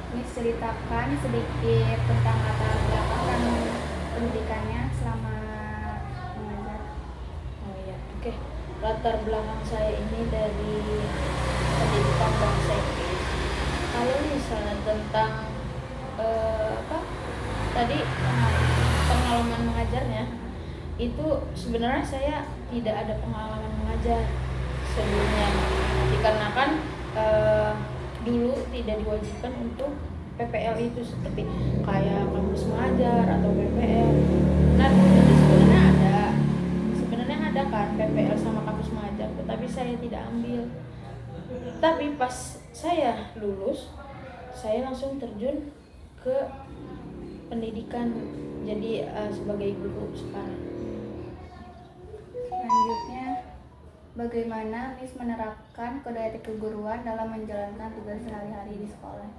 Miss ceritakan sedikit tentang latar belakang pendidikannya selama mengajar. Oh iya, oke. Latar belakang saya ini dari pendidikan bahasa Inggris. Kalau misalnya tentang apa tadi pengalaman mengajarnya, itu sebenarnya saya tidak ada pengalaman mengajar sebelumnya, dikarenakan dulu tidak diwajibkan untuk PPL itu seperti kayak kampus mengajar atau PPL. Nah, jadi sebenarnya ada kan PPL sama kampus mengajar, tetapi saya tidak ambil. Tapi pas saya lulus, saya langsung terjun ke pendidikan, jadi sebagai guru sekarang. Selanjutnya, bagaimana Miss menerapkan kode etik keguruan dalam menjalankan tugas sehari-hari di sekolah?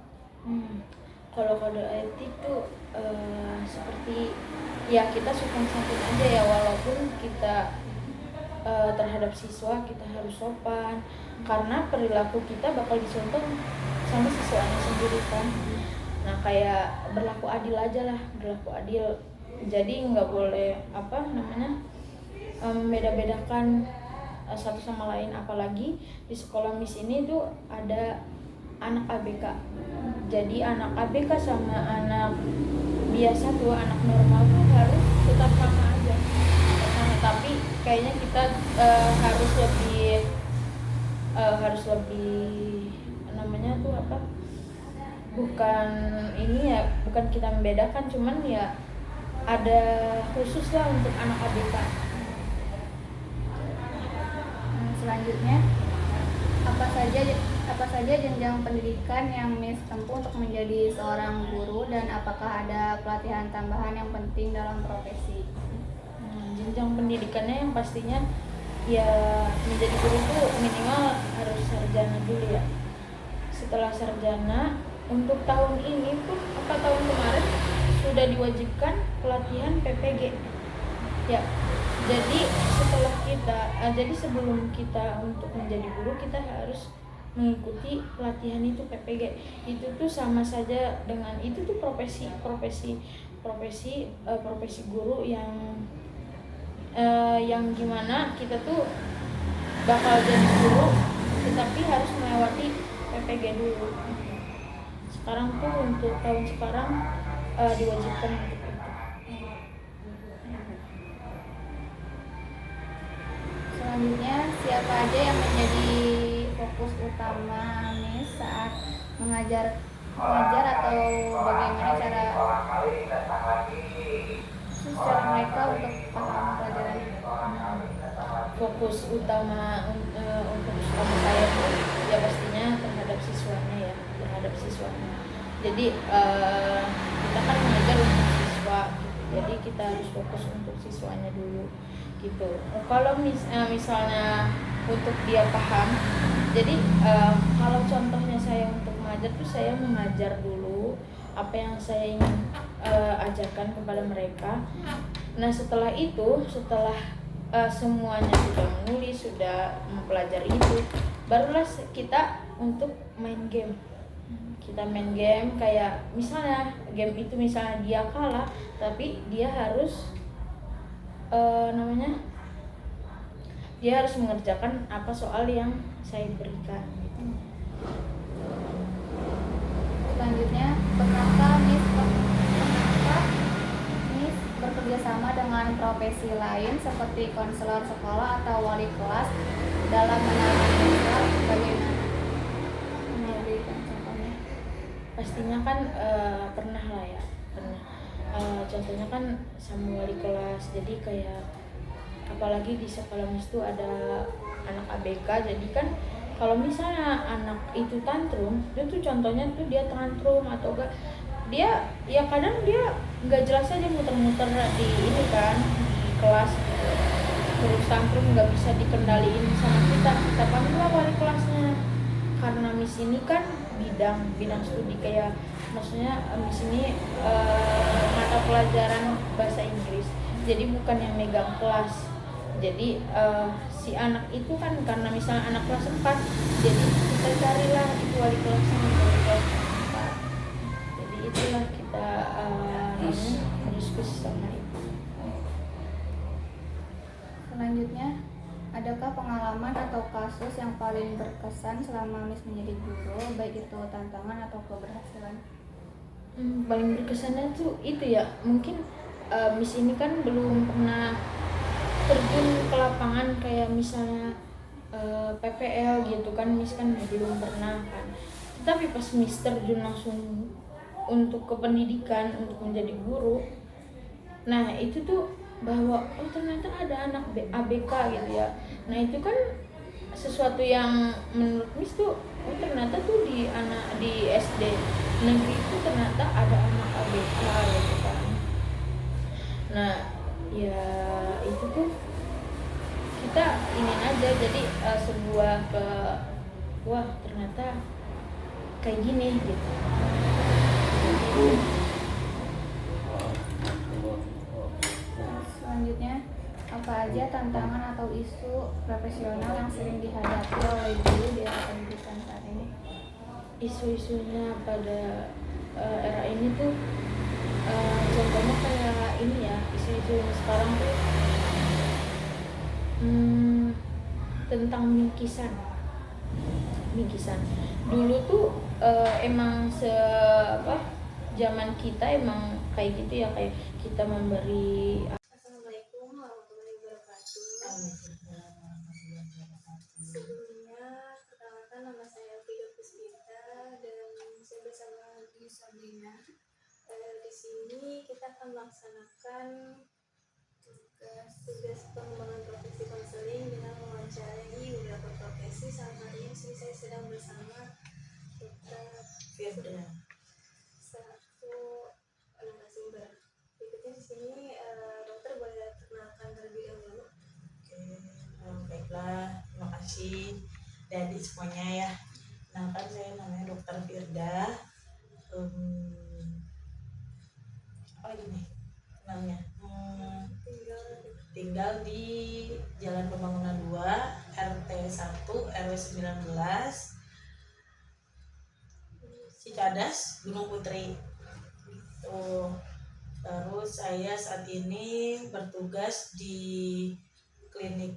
Kalau kode etik tuh seperti ya kita sopan santun aja ya, walaupun kita terhadap siswa kita harus sopan, karena perilaku kita bakal dicontoh sama siswanya sendiri kan. Nah, kayak berlaku adil aja lah, berlaku adil. Jadi nggak boleh membeda-bedakan satu sama lain, apalagi di sekolah Miss ini tuh ada anak ABK. Jadi anak ABK sama anak biasa tuh, anak normal tuh harus tetap sama aja. Nah, tapi kayaknya kita harus lebih namanya tuh apa? Bukan ini ya, bukan kita membedakan, cuman ya ada khusus lah untuk anak ABK. Selanjutnya, apa saja jenjang pendidikan yang Miss tempuh untuk menjadi seorang guru, dan apakah ada pelatihan tambahan yang penting dalam profesi? Jenjang pendidikannya yang pastinya ya menjadi guru itu minimal harus sarjana dulu ya. Setelah sarjana, untuk tahun ini pun tahun kemarin sudah diwajibkan pelatihan PPG ya. Jadi jadi sebelum kita untuk menjadi guru, kita harus mengikuti pelatihan itu PPG. Itu tuh sama saja dengan itu tuh profesi guru yang gimana kita tuh bakal jadi guru, tetapi harus melewati PPG dulu. Sekarang tuh untuk tahun sekarang diwajibkan untuk itu. Selanjutnya, siapa aja yang menjadi fokus utama Miss saat mengajar atau bagaimana cara mereka untuk paham pelajaran? Fokus utama saya tuh ya pastinya terhadap siswanya. Jadi kita kan mengajar untuk siswa gitu. Jadi kita harus fokus untuk siswanya dulu gitu. Kalau misalnya untuk dia paham, jadi kalau contohnya saya untuk mengajar tuh, saya mengajar dulu apa yang saya ingin ajarkan kepada mereka. Nah, setelah semuanya sudah menulis, sudah mempelajari itu, barulah kita untuk main game. Kita main game kayak misalnya game itu misalnya dia kalah, tapi dia harus dia harus mengerjakan apa soal yang saya berikan gitu. Selanjutnya, pernahkah Miss bekerja sama dengan profesi lain seperti konselor sekolah atau wali kelas dalam menangani siswa? Bagaimana? Memberikan contohnya? Pastinya kan pernah lah ya, contohnya kan sama wali kelas. Jadi kayak apalagi di sekolah Miss itu ada anak ABK, jadi kan kalau misalnya anak itu tantrum, itu tuh contohnya tuh dia tantrum atau enggak, dia ya kadang dia nggak jelas aja muter-muter di ini kan di kelas gitu. Terus tantrum nggak bisa dikendaliin sama kita panggil lah wali kelasnya, karena Miss ini kan bidang studi kayak maksudnya Miss ini mata pelajaran bahasa Inggris, jadi bukan yang megang kelas. Jadi si anak itu kan karena misalnya anak kelas 4, jadi kita carilah itu wali kelasnya, wali kelas 4. kasus yang paling berkesan selama Miss menjadi guru, baik itu tantangan atau keberhasilan? Paling berkesannya tuh itu ya, mungkin Miss ini kan belum pernah terjun ke lapangan kayak misalnya PPL gitu kan, Miss kan belum pernah kan. Tapi pas Miss terjun langsung untuk ke pendidikan, untuk menjadi guru, nah itu tuh bahwa oh ternyata ada anak ABK gitu ya. Nah itu kan sesuatu yang menurut Miss tuh oh ternyata tuh di SD negeri itu ternyata ada anak ABK gitu kan. Nah ya itu tuh kita ingin aja jadi sebuah ke wah ternyata kayak gini gitu. Selanjutnya, apa aja tantangan atau isu profesional yang sering dihadapi oleh guru di era pendidikan saat ini? Isu-isunya pada era ini tuh contohnya kayak ini ya, isu-isu yang sekarang tuh tentang bingkisan. Dulu tuh emang zaman kita emang kayak gitu ya, kayak kita memberi. Assalamualaikum warahmatullahi wabarakatuh. Sebelumnya, perkenalkan nama saya Fida Puspita dan saya bersama Dwi Sabrina. Di sini kita akan melaksanakan tugas pengembangan profesi konseling dengan mewawancarai beberapa profesi. Saat hari ini saya sedang bersama Dr. Firda, satu narasumber. Berikutnya di sini dokter boleh perkenalkan terlebih dahulu. Baiklah, terima kasih dari semuanya ya. Kenalkan saya namanya Dokter Firda. Apa lagi nih namanya? Tinggal di Jalan Pembangunan 2, RT 1, RW 19, Cicadas, Gunung Putri. Terus saya saat ini bertugas di klinik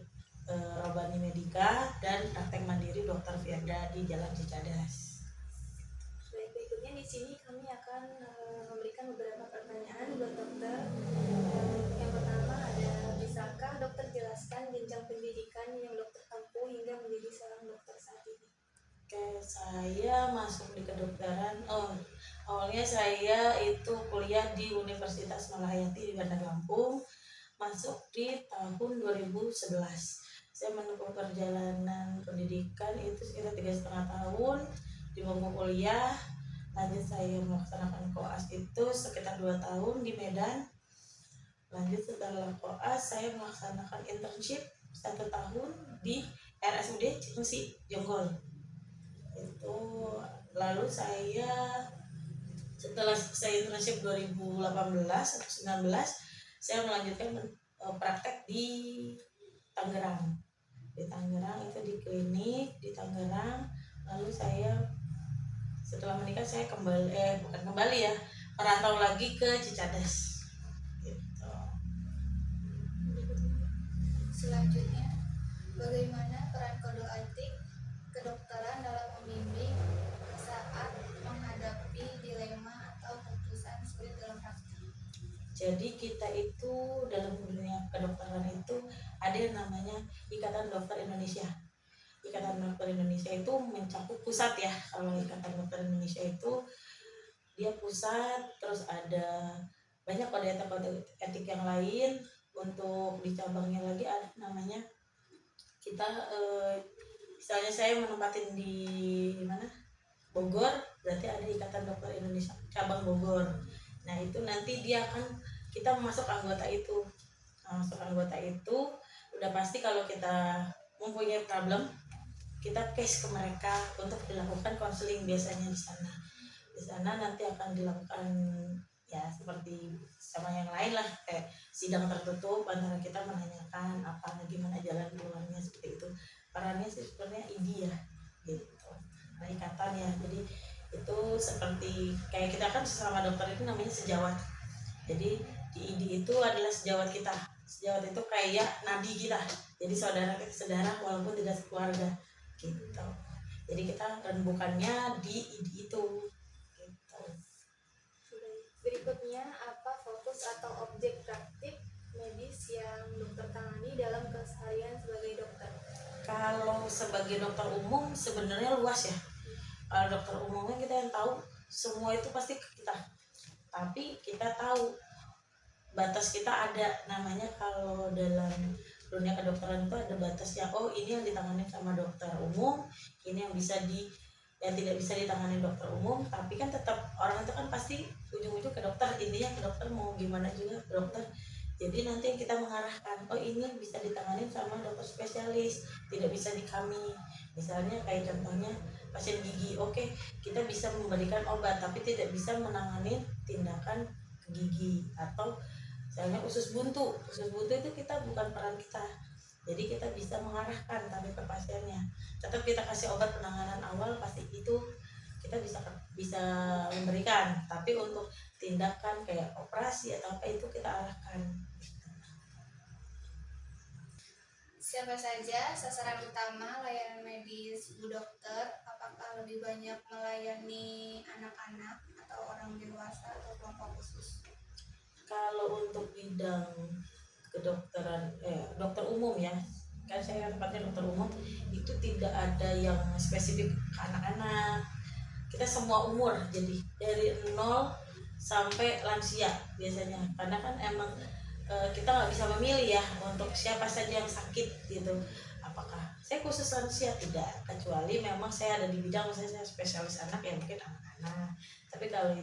Robani Medika dan praktek mandiri Dokter Firda di Jalan Cicadas. Baik, berikutnya di sini kami akan memberikan beberapa pertanyaan buat dokter. Yang pertama ada, bisakah dokter jelaskan jenjang pendidikan yang dokter tempuh hingga menjadi seorang dokter saat ini? Oke, saya masuk di kedokteran. Awalnya saya itu kuliah di Universitas Malahayati di Bandar Lampung, masuk di tahun 2011. Saya menempuh perjalanan pendidikan itu sekitar 3,5 tahun di bangku kuliah. Lanjut saya melaksanakan koas itu sekitar 2 tahun di Medan. Lanjut setelah koas saya melaksanakan internship 1 tahun di RSUD Cilengsi, Jonggol. Itu lalu saya setelah selesai internship 2018 atau 19, saya melanjutkan praktek di Tangerang. Di Tangerang itu di klinik di Tangerang. Lalu saya setelah menikah saya merantau lagi ke Cicadas. Gitu. Selanjutnya, bagaimana peran kode etik kedokteran dalam membimbing saat menghadapi dilema atau keputusan sulit dalam praktik? Jadi kita itu dalam dunia kedokteran itu ada yang namanya Ikatan Dokter Indonesia. Ikatan Dokter Indonesia itu mencakup pusat ya. Kalau Ikatan Dokter Indonesia itu dia pusat, terus ada banyak kode etik yang lain. Untuk di cabangnya lagi ada namanya kita misalnya saya menempatin di mana Bogor, berarti ada Ikatan Dokter Indonesia cabang Bogor. Nah itu nanti dia akan kita masuk anggota itu. Masuk anggota itu udah pasti kalau kita mempunyai problem, kita case ke mereka untuk dilakukan konseling biasanya di sana. Di sana nanti akan dilakukan ya seperti sama yang lain lah, kayak sidang tertutup antara kita menanyakan apa gimana jalan keluarnya seperti itu. Perannya sih sebenarnya ID ya gitu. Nah ikatan ya, jadi itu seperti kayak kita kan sesama dokter itu namanya sejawat. Jadi di ID itu adalah sejawat kita sejawat itu kayak nadi kita, jadi saudara walaupun tidak sekeluarga gitu. Jadi kita rembukannya di ID itu gitu. Berikutnya, apa fokus atau objek praktik medis yang dokter tangani dalam keseharian sebagai dokter? Kalau sebagai dokter umum sebenarnya luas ya. Kalau dokter umumnya kita yang tahu semua itu pasti ke kita, tapi kita tahu batas kita ada, namanya kalau dalam dunia kedokteran itu ada batasnya. Oh, ini yang ditangani sama dokter umum, ini yang yang tidak bisa ditangani dokter umum. Tapi kan tetap orang itu kan pasti ujung-ujung ke dokter, intinya ke dokter, mau gimana juga ke dokter. Jadi nanti yang kita mengarahkan, oh ini bisa ditangani sama dokter spesialis, tidak bisa di kami. Misalnya kayak contohnya pasien gigi, oke, kita bisa memberikan obat tapi tidak bisa menangani tindakan ke gigi. Atau misalnya usus buntu itu kita bukan peran kita, jadi kita bisa mengarahkan tapi ke pasiennya. Tetap kita kasih obat penanganan awal, pasti itu kita bisa memberikan, tapi untuk tindakan kayak operasi atau apa itu kita arahkan. Siapa saja sasaran utama layanan medis Bu Dokter? Apakah lebih banyak melayani anak-anak atau orang dewasa atau kelompok khusus? Kalau untuk bidang kedokteran dokter umum ya, kan saya tempatnya dokter umum, itu tidak ada yang spesifik ke anak-anak. Kita semua umur, jadi dari 0 sampai lansia biasanya, karena kan emang kita nggak bisa memilih ya untuk siapa saja yang sakit gitu. Apakah saya khusus lansia? Tidak, kecuali memang saya ada di bidang, misalnya saya spesialis anak, ya mungkin anak-anak. Tapi kalau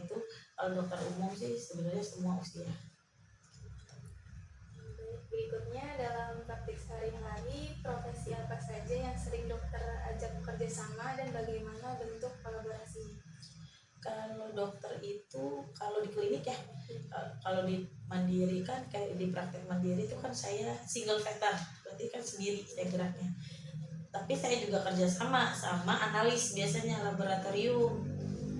dokter umum sih sebenarnya semua usia. Berikutnya, dalam praktik sehari-hari, profesi apa saja yang sering dokter ajak bekerja sama dan bagaimana bentuk kolaborasinya? Kalau dokter itu, kalau di klinik ya, kalau di mandiri kan kayak di praktek mandiri itu kan saya single veter, berarti kan sendiri saya geraknya. Tapi saya juga kerjasama sama analis, biasanya laboratorium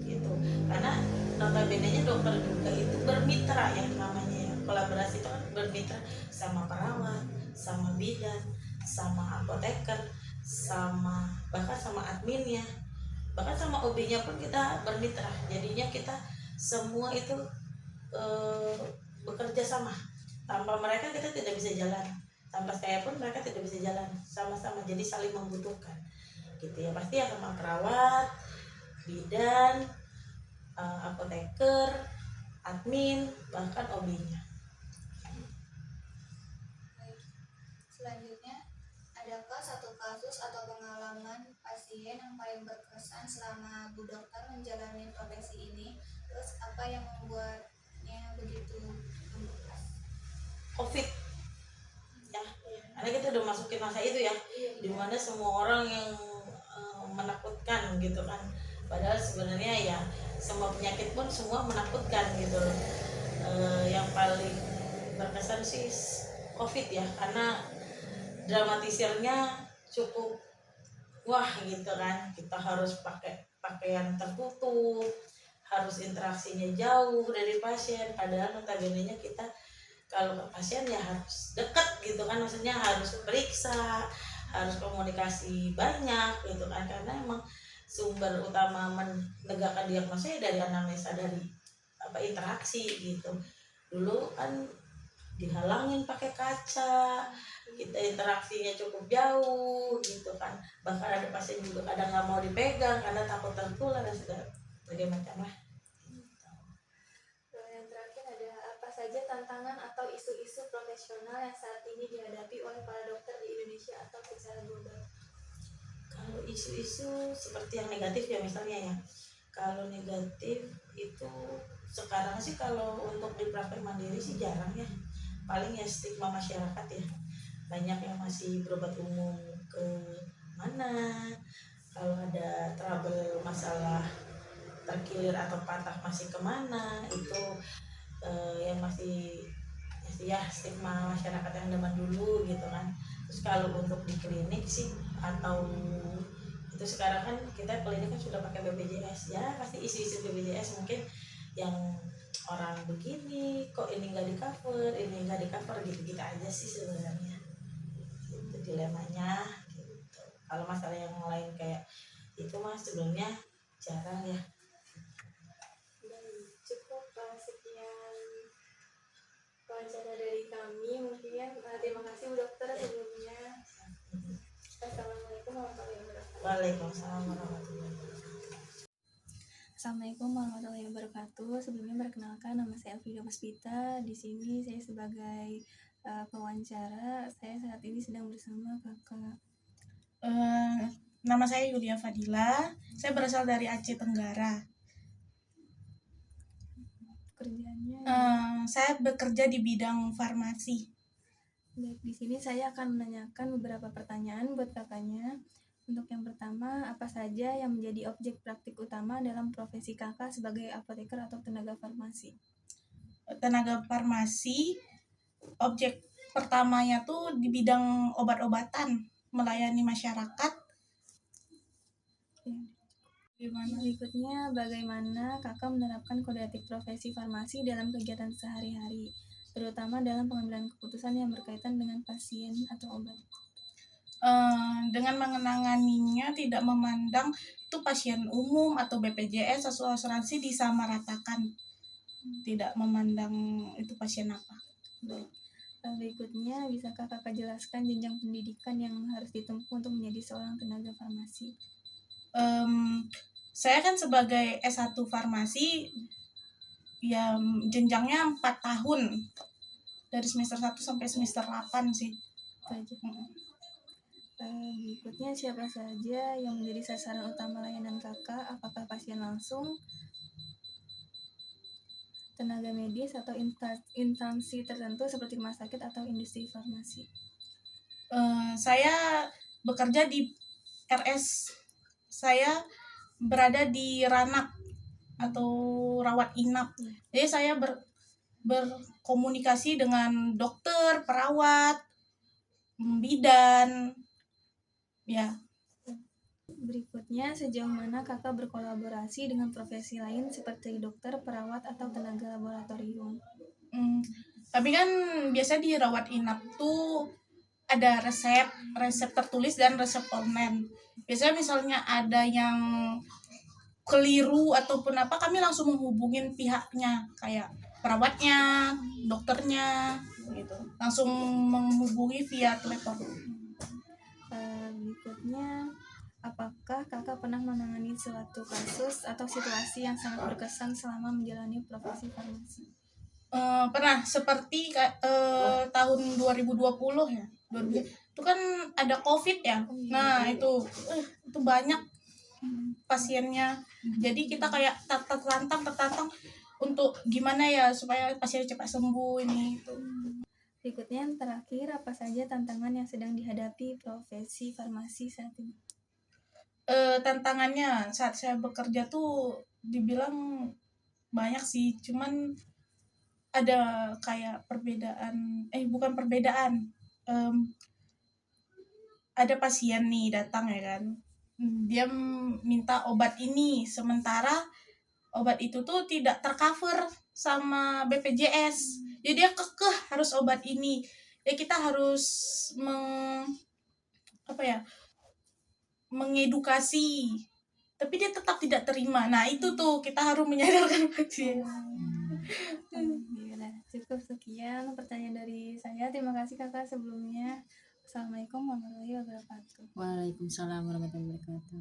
gitu. Karena notabene-nya dokter juga itu bermitra, yang namanya kolaborasi itu kan bermitra sama perawat, sama bidan, sama apoteker, bahkan sama adminnya, bahkan sama OB-nya pun kita bermitra. Jadinya kita semua itu bekerja sama. Tanpa mereka kita tidak bisa jalan, tanpa saya pun mereka tidak bisa jalan, sama-sama, jadi saling membutuhkan gitu ya. Pasti ya sama perawat, bidan, apoteker, admin, bahkan OB-nya. Selanjutnya, adakah satu kasus atau pengalaman pasien yang paling berkesan selama Bu Dokter menjalani profesi ini? Terus apa yang membuatnya begitu membekas? COVID ya, karena kita udah masukin masa itu ya, dimana semua orang yang menakutkan gitu kan. Padahal sebenarnya ya semua penyakit pun semua menakutkan gitu. Yang paling berkesan sih COVID ya, karena dramatisirnya cukup wah gitu kan. Kita harus pakai pakaian tertutup, harus interaksinya jauh dari pasien, padahal notabene-nya kita kalau ke pasien ya harus dekat gitu kan, maksudnya harus periksa, harus komunikasi banyak gitu kan, karena emang sumber utama menegakkan diagnosa ya dari anamnesa, dari interaksi gitu. Dulu kan dihalangin pakai kaca, kita interaksinya cukup jauh gitu kan, bahkan ada pasien juga kadang nggak mau dipegang karena takut tertular dan segala macam lah. Yang terakhir, ada apa saja tantangan atau isu-isu profesional yang saat ini dihadapi oleh para dokter di Indonesia atau secara global? Kalau isu-isu seperti yang negatif ya misalnya ya, kalau negatif itu sekarang sih kalau untuk di praktek mandiri sih jarang ya, paling ya stigma masyarakat ya, banyak yang masih berobat umum ke mana, kalau ada trouble masalah terkilir atau patah masih kemana, itu yang masih ya stigma masyarakat yang zaman dulu gitu kan. Terus kalau untuk di klinik sih atau itu sekarang kan kita klinik kan sudah pakai BPJS ya, pasti isu-isu BPJS mungkin yang orang begini kok ini nggak di cover, ini nggak di cover, gitu-gitu aja sih sebenarnya. Itu dilemanya gitu. Kalau masalah yang lain kayak itu mah sebelumnya jarang ya. Dan cukup sekian wawancara dari kami. Mungkin terima kasih Bu Dokter sebelumnya. Assalamualaikum warahmatullahi wabarakatuh. Waalaikumsalam warahmatullahi wabarakatuh. Assalamualaikum warahmatullahi wabarakatuh. Sebelumnya perkenalkan, nama saya Elvira Puspita. Di sini saya sebagai pewawancara. Saya saat ini sedang bersama kakak. Nama saya Yulia Fadila. Saya berasal dari Aceh Tenggara. Kerjanya Saya bekerja di bidang farmasi. baik. Di sini saya akan menanyakan beberapa pertanyaan buat kakaknya. Untuk yang pertama, apa saja yang menjadi objek praktik utama dalam profesi kakak sebagai apoteker atau tenaga farmasi? Tenaga farmasi, objek pertamanya tuh di bidang obat-obatan, melayani masyarakat. Gimana? Berikutnya, bagaimana kakak menerapkan kode etik profesi farmasi dalam kegiatan sehari-hari, terutama dalam pengambilan keputusan yang berkaitan dengan pasien atau obat? Dengan mengenanganinya tidak memandang itu pasien umum atau BPJS atau asuransi, disamaratakan, tidak memandang itu pasien apa. Baik. Berikutnya, bisakah kakak jelaskan jenjang pendidikan yang harus ditempuh untuk menjadi seorang tenaga farmasi? Saya kan sebagai S1 farmasi, ya jenjangnya 4 tahun, dari semester 1 sampai semester 8 sih. Itu aja. Berikutnya, siapa saja yang menjadi sasaran utama layanan kakak? Apakah pasien langsung, tenaga medis, atau instansi tertentu seperti rumah sakit atau industri farmasi? Saya bekerja di RS. Saya berada di Ranak atau rawat inap. Jadi saya berkomunikasi dengan dokter, perawat, bidan, ya. Berikutnya, sejauh mana kakak berkolaborasi dengan profesi lain seperti dokter, perawat, atau tenaga laboratorium? Tapi kan biasa di rawat inap tuh ada resep tertulis dan resep online. Biasanya misalnya ada yang keliru ataupun apa, kami langsung menghubungin pihaknya, kayak perawatnya, dokternya, gitu. Langsung menghubungi via telepon. Berikutnya, apakah kakak pernah menangani suatu kasus atau situasi yang sangat berkesan selama menjalani profesi farmasi? Pernah, seperti tahun 2020 ya. Itu kan ada COVID ya. Nah, itu banyak pasiennya. Jadi kita kayak tertantang untuk gimana ya supaya pasien cepat sembuh ini itu. Berikutnya, yang terakhir, apa saja tantangan yang sedang dihadapi profesi farmasi saat ini? Tantangannya saat saya bekerja tuh dibilang banyak sih, cuman ada kayak bukan perbedaan. Ada pasien nih datang ya kan, dia minta obat ini, sementara obat itu tuh tidak tercover sama BPJS, jadi dia kekeh harus obat ini. Ya kita harus mengedukasi, tapi dia tetap tidak terima. Nah itu tuh kita harus menyadarkan pasien. Cukup sekian pertanyaan dari saya. Terima kasih kakak sebelumnya. Assalamualaikum warahmatullahi wabarakatuh. Waalaikumsalam warahmatullahi wabarakatuh.